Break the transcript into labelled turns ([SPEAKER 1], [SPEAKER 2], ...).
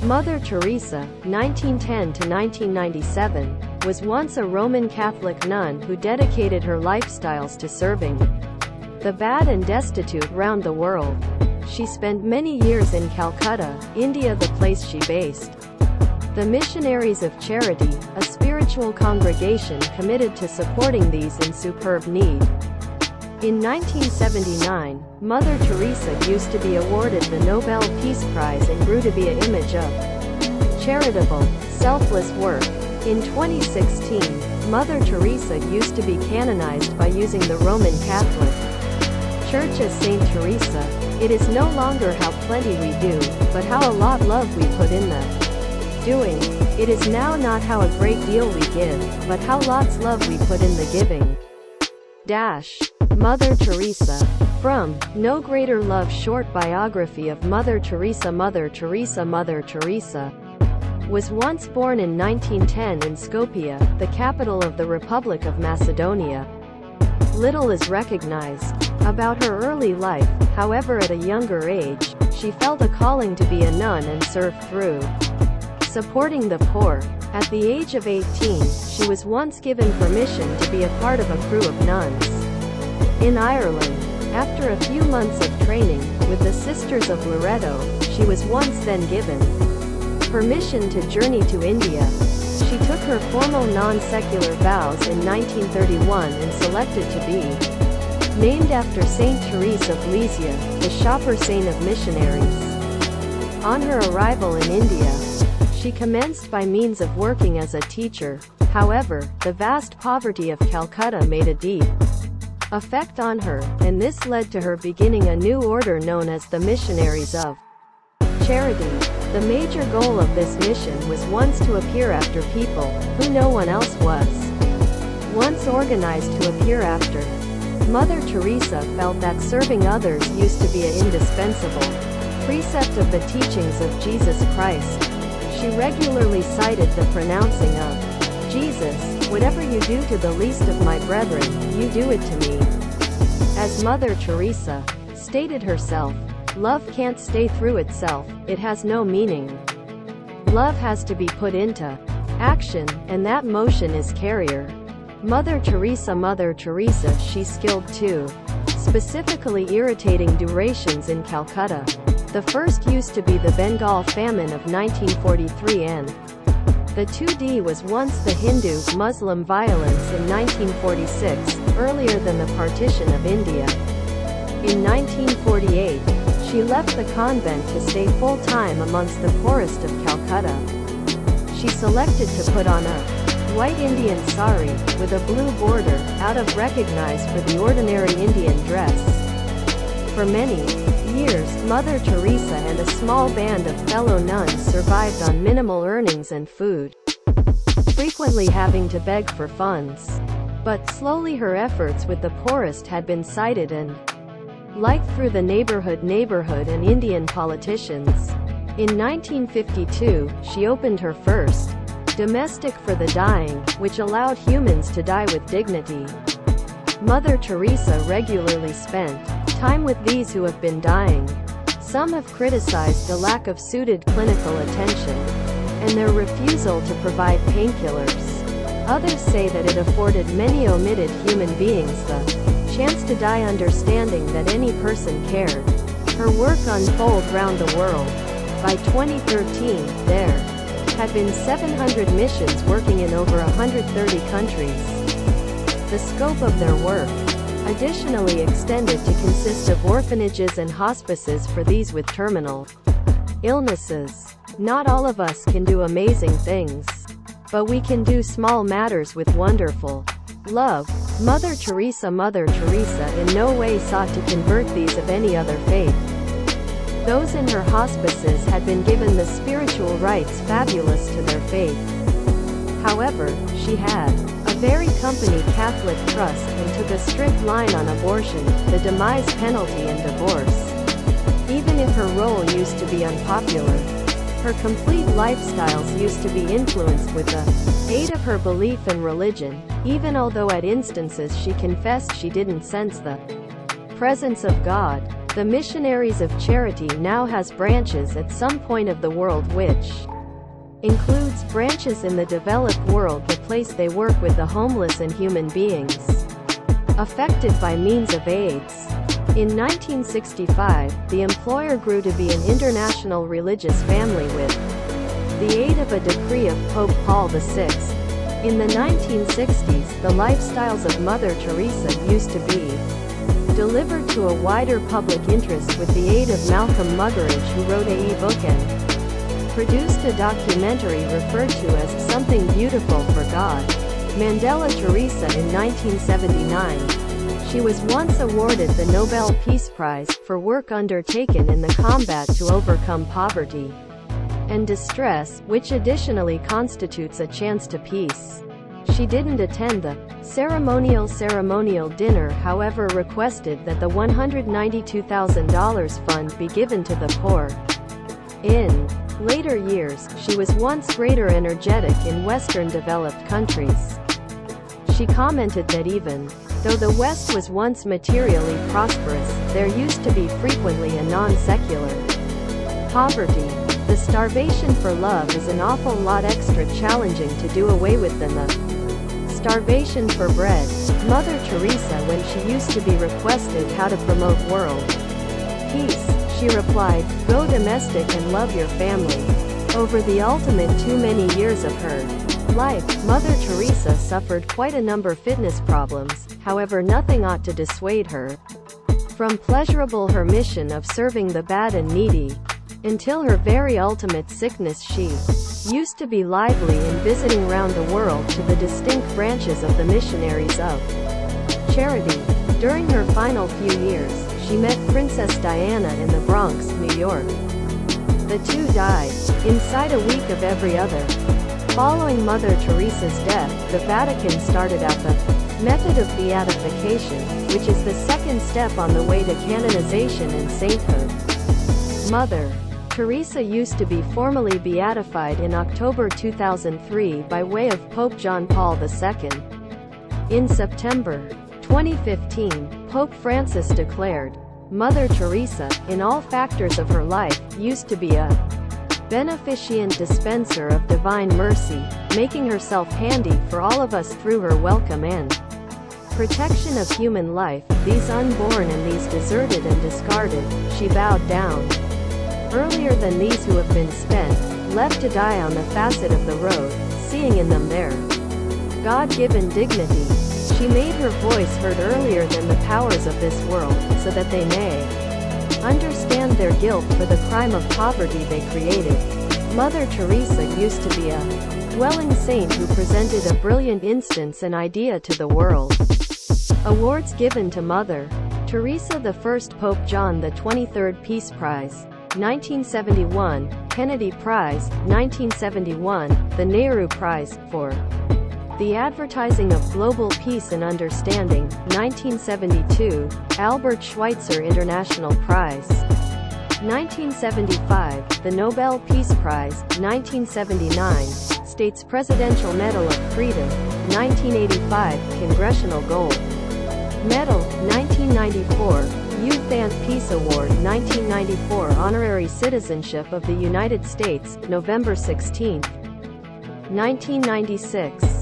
[SPEAKER 1] Mother Teresa, 1910 to 1997, was once a Roman Catholic nun who dedicated her lifestyles to serving the bad and destitute round the world. She spent many years in Calcutta, India, the place she based the Missionaries of Charity, a spiritual congregation committed to supporting these in superb need. In 1979, Mother Teresa used to be awarded the Nobel Peace Prize and grew to be an image of charitable, selfless work. In 2016, Mother Teresa used to be canonized by using the Roman Catholic Church as Saint Teresa. It is no longer how plenty we do, but how a lot love we put in the doing. It is now not how a great deal we give, but how lots love we put in the giving. Mother Teresa. From No Greater Love short biography of Mother Teresa. Mother Teresa was once born in 1910 in Skopje, the capital of the Republic of Macedonia. Little is recognized about her early life. However, at a younger age, she felt a calling to be a nun and serve through supporting the poor. At the age of 18, she was once given permission to be a part of a crew of nuns in Ireland. After a few months of training with the Sisters of Loreto, she was once then given permission to journey to India. She took her formal non-secular vows in 1931 and selected to be named after Saint Teresa of Lisieux, the shopper saint of missionaries. On her arrival in India, she commenced by means of working as a teacher. However, the vast poverty of Calcutta made a deep effect on her, and this led to her beginning a new order known as the Missionaries of Charity. The major goal of this mission was once to appear after people who no one else was once organized to appear after. Mother Teresa felt that serving others used to be an indispensable precept of the teachings of Jesus Christ. She regularly cited the pronouncing of Jesus, "Whatever you do to the least of my brethren, you do it to me." As Mother Teresa stated herself, love can't stay through itself, it has no meaning. Love has to be put into action, and that motion is carrier. Mother Teresa, she skilled too, specifically irritating durations in Calcutta. The first used to be the Bengal famine of 1943 and the 2D was once the Hindu-Muslim violence in 1946, earlier than the partition of India. In 1948, she left the convent to stay full-time amongst the poorest of Calcutta. She selected to put on a white Indian sari, with a blue border, out of recognized for the ordinary Indian dress. For many years, Mother Teresa and a small band of fellow nuns survived on minimal earnings and food, frequently having to beg for funds. But slowly her efforts with the poorest had been cited and liked through the neighborhood and Indian politicians. In 1952, she opened her first domestic for the dying, which allowed humans to die with dignity. Mother Teresa regularly spent time with these who have been dying. Some have criticized the lack of suited clinical attention and their refusal to provide painkillers. Others say that it afforded many omitted human beings the chance to die understanding that any person cared. Her work unfolded round the world. By 2013, there had been 700 missions working in over 130 countries. The scope of their work additionally extended to consist of orphanages and hospices for these with terminal illnesses. Not all of us can do amazing things, but we can do small matters with wonderful love. Mother Teresa in no way sought to convert these of any other faith. Those in her hospices had been given the spiritual rights fabulous to their faith. However, she had a very company Catholic trust and took a strict line on abortion, the demise penalty and divorce. Even if her role used to be unpopular, her complete lifestyles used to be influenced with the aid of her belief and religion, even although at instances she confessed she didn't sense the presence of God. The Missionaries of Charity now has branches at some point of the world, which includes branches in the developed world, the place they work with the homeless and human beings affected by means of AIDS. In 1965, the employer grew to be an international religious family with the aid of a decree of Pope Paul VI. In the 1960s, the lifestyles of Mother Teresa used to be delivered to a wider public interest with the aid of Malcolm Muggeridge, who wrote a book and produced a documentary referred to as Something Beautiful for God. Mandela Teresa in 1979. She was once awarded the Nobel Peace Prize for work undertaken in the combat to overcome poverty and distress, which additionally constitutes a chance to peace. She didn't attend the ceremonial dinner, however requested that the $192,000 fund be given to the poor. In later years, she was once greater energetic in Western developed countries. She commented that even though the West was once materially prosperous, there used to be frequently a non-secular poverty. The starvation for love is an awful lot extra challenging to do away with than the starvation for bread. Mother Teresa, when she used to be requested how to promote world peace, she replied, "Go domestic and love your family." Over the ultimate too many years of her life, Mother Teresa suffered quite a number of fitness problems, however nothing ought to dissuade her from pleasurable her mission of serving the bad and needy. Until her very ultimate sickness, she used to be lively in visiting round the world to the distinct branches of the Missionaries of Charity. During her final few years, she met Princess Diana in the Bronx, New York. The two died inside a week of every other. Following Mother Teresa's death, the Vatican started out the method of beatification, which is the second step on the way to canonization and sainthood. Mother Teresa used to be formally beatified in October 2003 by way of Pope John Paul II. In September 2015, Pope Francis declared, "Mother Teresa, in all factors of her life, used to be a beneficent dispenser of divine mercy, making herself handy for all of us through her welcome and protection of human life, these unborn and these deserted and discarded." She bowed down earlier than these who have been spent, left to die on the facet of the road, seeing in them their God-given dignity. She made her voice heard earlier than the powers of this world, so that they may understand their guilt for the crime of poverty they created. Mother Teresa used to be a dwelling saint who presented a brilliant instance and idea to the world. Awards given to Mother Teresa: the first Pope John the 23rd Peace Prize, 1971, Kennedy Prize, 1971, the Nehru Prize, for the advertising of global peace and understanding, 1972, Albert Schweitzer International Prize, 1975, the Nobel Peace Prize, 1979, States Presidential Medal of Freedom, 1985, Congressional Gold Medal, 1994, Youth and Peace Award, 1994, Honorary Citizenship of the United States, November 16, 1996.